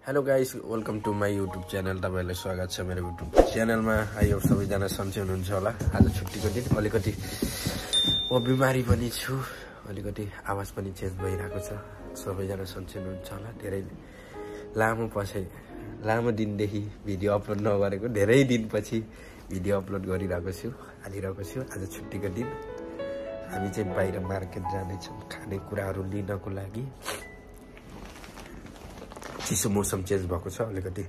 Hello guys welcome to my YouTube channel. तपाईहरुलाई स्वागत छ मेरो युट्युब च्यानलमा। आइयो सबैजना सन्चै हुनुहुन्छ होला। आज छुट्टीको दिन अलिकति म बिमारी पनि छु, अलिकति आवाज पनि चेन्ज भइरहेको छ। सबैजना सन्चै हुनुहुन्छ होला। धेरै लामो दिनदेखि भिडियो अपलोड नगरेको, धेरै दिनपछि भिडियो अपलोड गरिरहेको छु, हालिरहेको छु। आज छुट्टीको दिन हामी चाहिँ बाहिर मार्केट जानेछौँ खानेकुराहरू लिनको लागि। चिसो मौसम चेन्ज भएको छ, अलिकति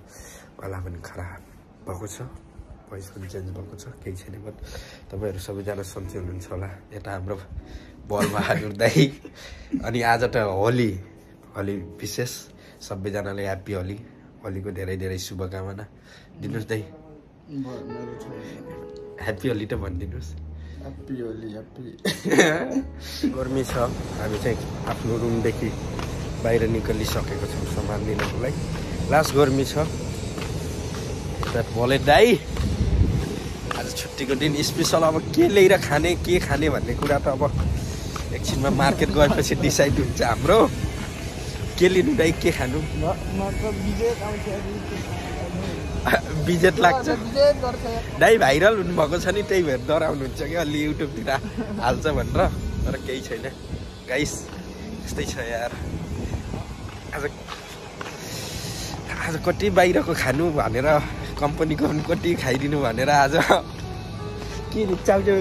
गला पनि खराब भएको छ, भोइस पनि चेन्ज भएको छ। केही छैन, बट तपाईहरु सबैजना सन्चै हुनुहुन्छ होला। यता हाम्रो बल बहादुर दाइ। अनि आज त होली विशेष सबैजनाले ह्याप्पी होली। होलीको धेरै धेरै शुभकामना दिनुस् दाइ। ह्याप्पी होली त भनिदिनुस्। ह्याप्पी होली। ह्याप्पी गर्मी छ। हामी चाहिँ आफ्नो रुमदेखि बाहिर निकालिसकेको छौँ सामान लिनको लागि। लास्ट गर्मी छ। बोले दाइ आज छुट्टीको दिन स्पेसल अब के लिएर खाने, के खाने भन्ने कुरा त अब एकछिनमा मार्केट गएपछि डिसाइड हुन्छ हाम्रो। के लिनु दाइ, के खानु? बिजेट लाग्छ दाइ। भाइरल हुनुभएको छ नि, त्यही भएर डराउनुहुन्छ कि अलि युट्युबतिर हाल्छ भनेर। तर केही छैन गाइस, यस्तै छ यार। आज कति बाहिरको खानु भनेर कम्पनीको कति खाइदिनु भनेर आज के चाउचाउ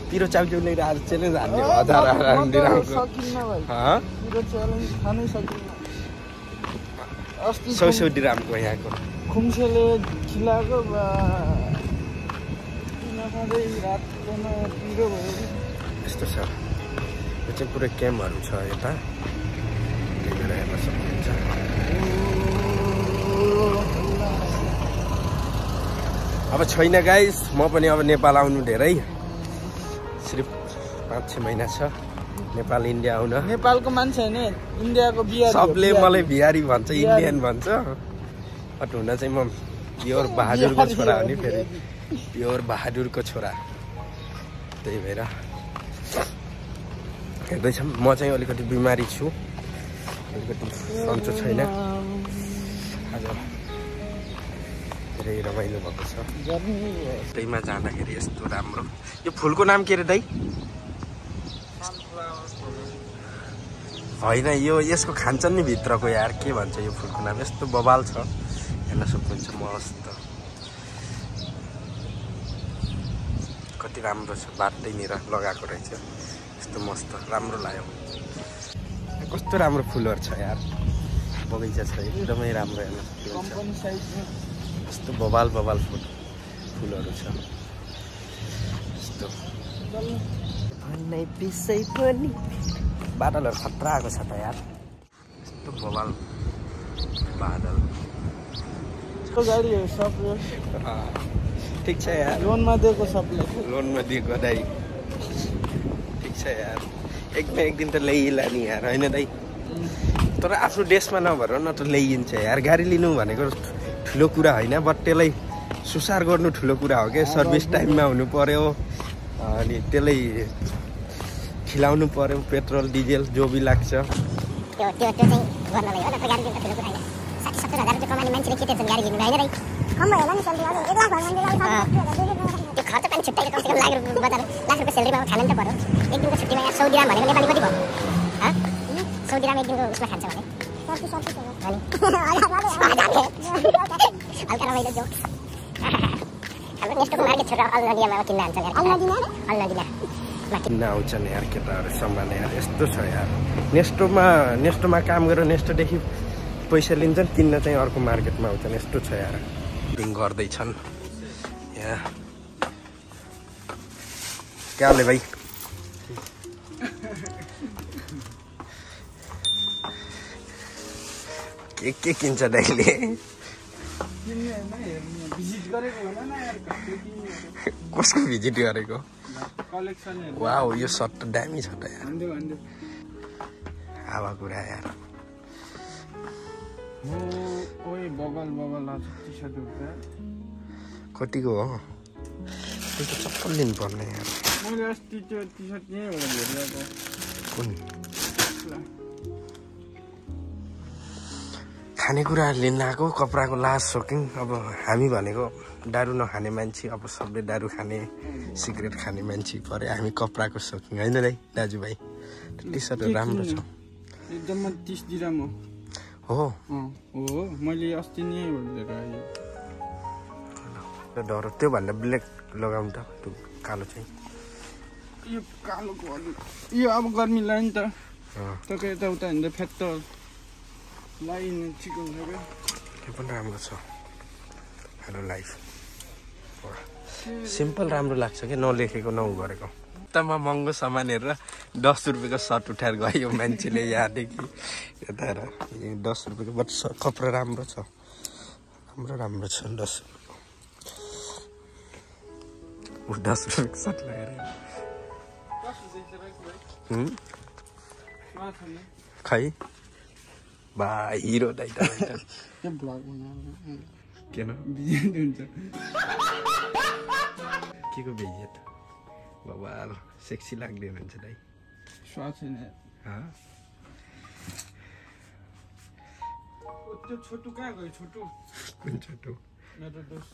पिरो चाउचाउ लिएर आज च्यालेन्ज हान्ने 100 डिरामको यहाँको खुम्सेले खिलाएको यस्तो छ। यो चाहिँ पुरै क्याम्पहरू छ यता, हेर्न सक्नुहुन्छ। अब छैन गाइस, म पनि अब नेपाल आउनु धेरै सिर्फ 5-6 महिना छ नेपाल इन्डिया आउन। नेपालको मान्छे हैन, इन्डियाको बिहारी। सबले मलाई बिहारी भन्छ, इन्डियन भन्छ, बट हुन चाहिँ म प्योर बहादुरको छोरा हो नि। फेरि प्योर बहादुरको छोरा, त्यही भएर हेर्दैछौँ। म चाहिँ अलिकति बिमारी छु, अलिकति सन्चो छैन। आज धेरै रमाइलो भएको छ। त्यहीमा जाँदाखेरि यस्तो राम्रो। यो फुलको नाम के रे दाइ? होइन, यो यसको खान्छन् नि भित्रको यार, के भन्छ यो फुलको नाम? यस्तो बबाल छ, हेर्न सक्नुहुन्छ। मस्त, कति राम्रो छ। बाटैनिर लगाएको रहेछ, यस्तो मस्त राम्रो लाग्यो। कस्तो राम्रो फुलहरू छ यार, बगैँचा छ एकदमै राम्रो। हेर्न सक्नुहुन्छ यस्तो बबाल फुलहरू छ। यस्तो पिसै पनि बादलहरू खतरा आएको छ त यार, यस्तो बबाल बादल। गाडी हो सब ठिक छ यार। लोनमा दिएको सबले, लोनमा दिएको दाइ। ठिक छ यार, एक न एक दिन त ल्याइला नि यार, होइन दाइ? तर आफ्नो देशमा नभएर न त ल्याइन्छ यार। गाडी लिनु भनेको ठुलो कुरा होइन, बट त्यसलाई सुसार गर्नु ठुलो कुरा हो क्या। सर्भिस टाइममा हुनु पर्यो, अनि त्यसलाई खिलाउनु पर्यो, पेट्रोल डिजेल जो भी लाग्छ। त्यो चाहिँ गर्नलाई हो न त। गाडी किन्न ठुलो कुरा होइन। 60-70 हजार रुपियाँ कमाउने मान्छेले के टेन्सन गाडी किन्नु होइन रे? कम होला नि सल्टी, 1 लाख भन्दा त्यो खर्च पनि छुट्टै। कमसेकम लाख रुपियाँ स्यालेरीमा खानु नि त पर्यो। एक दिनको छुट्टीमा यहाँ 100 दिराम भनेको नेपाली कति भयो? 100 दिराम एक दिनको उसमा खान्छ भने हल्का रमाइलो जोक। हाम्रो नेक्स्टको मार्केट छोडेर अल्लादियामा किन्न हान्छ यार। अल्लादिया किन्न आउँछन् यार केटाहरू, सम्मान यार। यस्तो छ यार। नेस्टोमा काम गरेर नेस्टोदेखि पैसा लिन्छन्, किन्न चाहिँ अर्को मार्केटमा आउँछन्। यस्तो छ यार। दिन गर्दैछन् यहाँ। क्या हाल है भाइ? के किन्छ दाइले? कसको भिजिट गरेको? वाउ, यो सर्ट त दामी छ त यार। हावा कुरा यार। कतिको हो? त्यो त चप्पल लिनु पर्ने यार। कुन? खानेकुरा लिन आएको कपडाको लास्ट सकिङ अब हामी भनेको दारू नखाने मान्छे अब सबले दारू खाने सिगरेट खाने मान्छे परे हामी कपडाको सकिङ होइन दाइ दाजुभाइ टी सर्टहरू राम्रो छ एकदम 30 दिराम हो हो मैले अस्ति नै भनेर आयो डर त्योभन्दा ब्ल्याक लगाउनु त त्यो कालो चाहिँ यो कालोको यो अब गर्मी लाग्यो नि त तपाईँ यताउता हिँड्दा फ्याट त लाइन चिकन सबै त्यो पनि राम्रो छ हेलो लाइफ सिम्पल राम्रो लाग्छ कि नलेखेको नउ गरेको यतामा महँगो सामान हेरेर 10 रुपियाँको सर्ट उठाएर गयो मान्छेले यहाँदेखि यता हेर 10 रुपियाँको बट कपडा राम्रो छ राम्रो छ 10 रुपियाँको 10 रुपियाँको सर्ट लगाएर खै बा हिरो दाइ त किन के को बेइज्जत बाबा सेक्सी लाग्ने मान्छे दाइ त्यो छोटु कहाँ गयो छोटु कुन छोटु मेरो दोस्त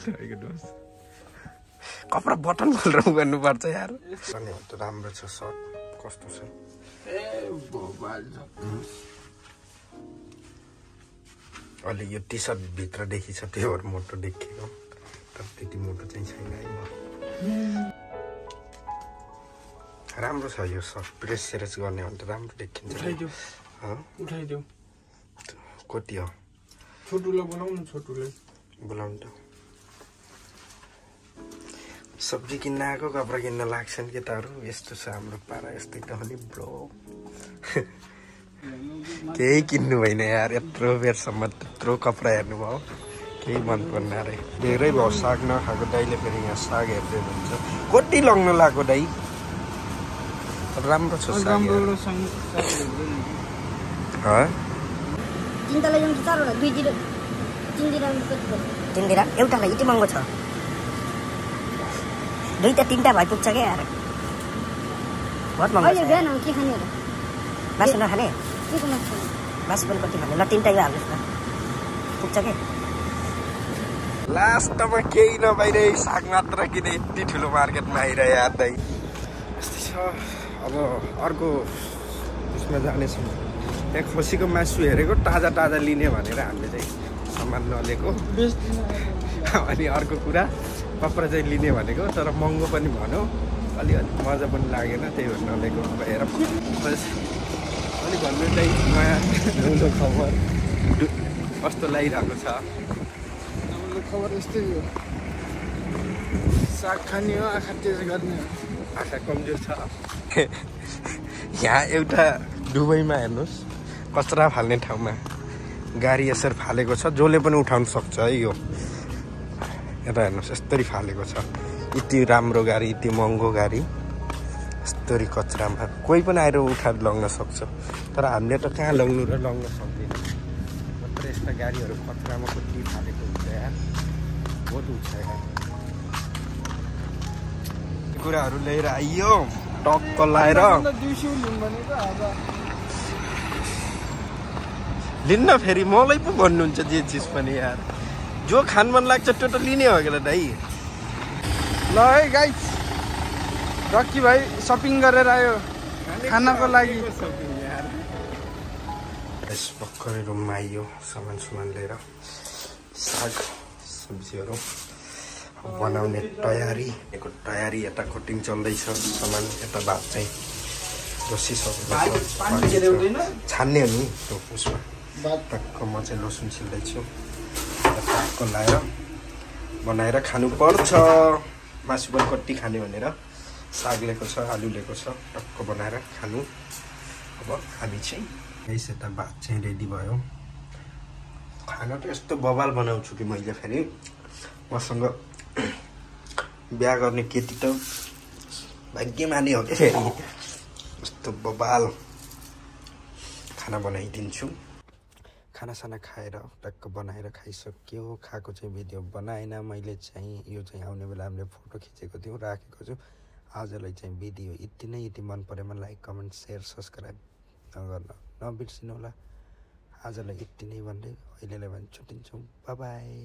तपाईँको दोस्त कपडा बटन खोलेर गर्नुपर्छ यार अनि त राम्रो छ सर्ट कस्तो छ ए बोबाल अलि यो टी सर्ट भित्रदेखि छ त्यो मोटो देखिएको तर त्यति मोटो चाहिँ छैन है म राम्रो छ यो सर्ट प्रेस सेरेस गर्ने भने त राम्रो देखिन्छ उठाइदेऊ कति हो छोटुलाई बोलाउनु छोटुलाई बोलाउनु त सब्जी किन्न आएको कपडा किन्न लाग्छन् कि तारू यस्तो छ हाम्रो पारा यस्तै त हो नि ब्रो केही किन्नु भएन यार यत्रो बेरसम्म त्यत्रो कपडा हेर्नुभयो केही मन पर्न अरे धेरै भयो साग नखाएको दाइले फेरि यहाँ साग हेर्दै हुन्छ कति लग्नु लाग्यो दाइ राम्रो छ साग तिनवटा ल्याउनु चारवटा 2 दिरा 3 दिरा 3 दिरा एउटालाई यति महँगो छ 2 त 3टा भइ पुग्छ के यार बहुत महँगो छ अहिले के खाने हो मासु नखाने के को मासु मासु पनि कति खाने ल 3टा यो हाल्नुस् न पुग्छ के लास्टमा केही नभइरहे साग मात्र किने यति ठुलो मार्केटमा आइरहे यार दाइ यस्तै छ अब अर्को उसमा जानेछौँ त्यहाँ खसीको मासु हेरेको ताजा ताजा लिने भनेर हामीले चाहिँ सामान नलिएको अनि अर्को कुरा कपडा चाहिँ लिने भनेको तर महँगो पनि भन्यो अलिअलि मजा पनि लागेन त्यही भएर नलिएको अब हेर अलिक भन्नु चाहिँ नयाँ नौलो खबर कस्तो लागिरहेको छ खबर यस्तै हो साग खाने हो आँखा तेज गर्ने हो आँखा कमजोर छ यहाँ एउटा दुबईमा हेर्नुहोस् कचरा फाल्ने ठाउँमा गाडी यसरी फालेको छ जसले पनि उठाउन सक्छ है यो यता हेर्नुहोस् यस्तरी फालेको छ यति राम्रो गाडी यति महँगो गाडी यस्तरी कचरामा कोही पनि आएर उठाएर लग्न सक्छ तर हामीले त कहाँ लग्नु र लग्न सक्दैन मात्र यस्ता गाडीहरू कचरामा कति फालेको हुन्छ यार बहुत हुन्छ यार कुराहरू लिएर आइयो टक्क लाएर लिन्न फेरि मलाई पो भन्नुहुन्छ जे चिज पनि यार जो खान मन लाग्छ त्यो त लिने हो क्या दाइ ल है गाइस रकी भाइ सपिङ गरेर आयो खानाको लागि भर्खरै रुममा आइयो सामान सुमान लिएर साग सब्जीहरू बनाउने तयारी यता कटिङ चल्दैछ सामान यता भात चाहिँ बसिसक्यो छान्ने हो नि त्यो उसमा टक्क म चाहिँ लसुन छिल्दैछु टक्क लाएर बनाएर खानुपर्छ मासु पनि कति खाने भनेर साग लिएको छ आलु लिएको छ टक्क बनाएर खानु अब हामी चाहिँ यता भात चाहिँ रेडी भयो खाना त यस्तो बवाल बनाउँछु कि मैले फेरि मसँग बिहा गर्ने केटी त भाग्यमानी हो कि फेरि यस्तो बवाल खाना बनाइदिन्छु खानासाना खाएर टक्क बनाएर खाइसक्यो खाएको चाहिँ भिडियो बनाएन मैले चाहिँ यो चाहिँ आउने बेला हामीले फोटो खिचेको थियौँ राखेको छु आजलाई चाहिँ भिडियो यति मन परेमा लाइक कमेन्ट सेयर सब्सक्राइब गर्न नबिर्सिनु होला आजलाई यति नै भन्दै अहिलेलाई भने छुट्टिन्छौँ। By by.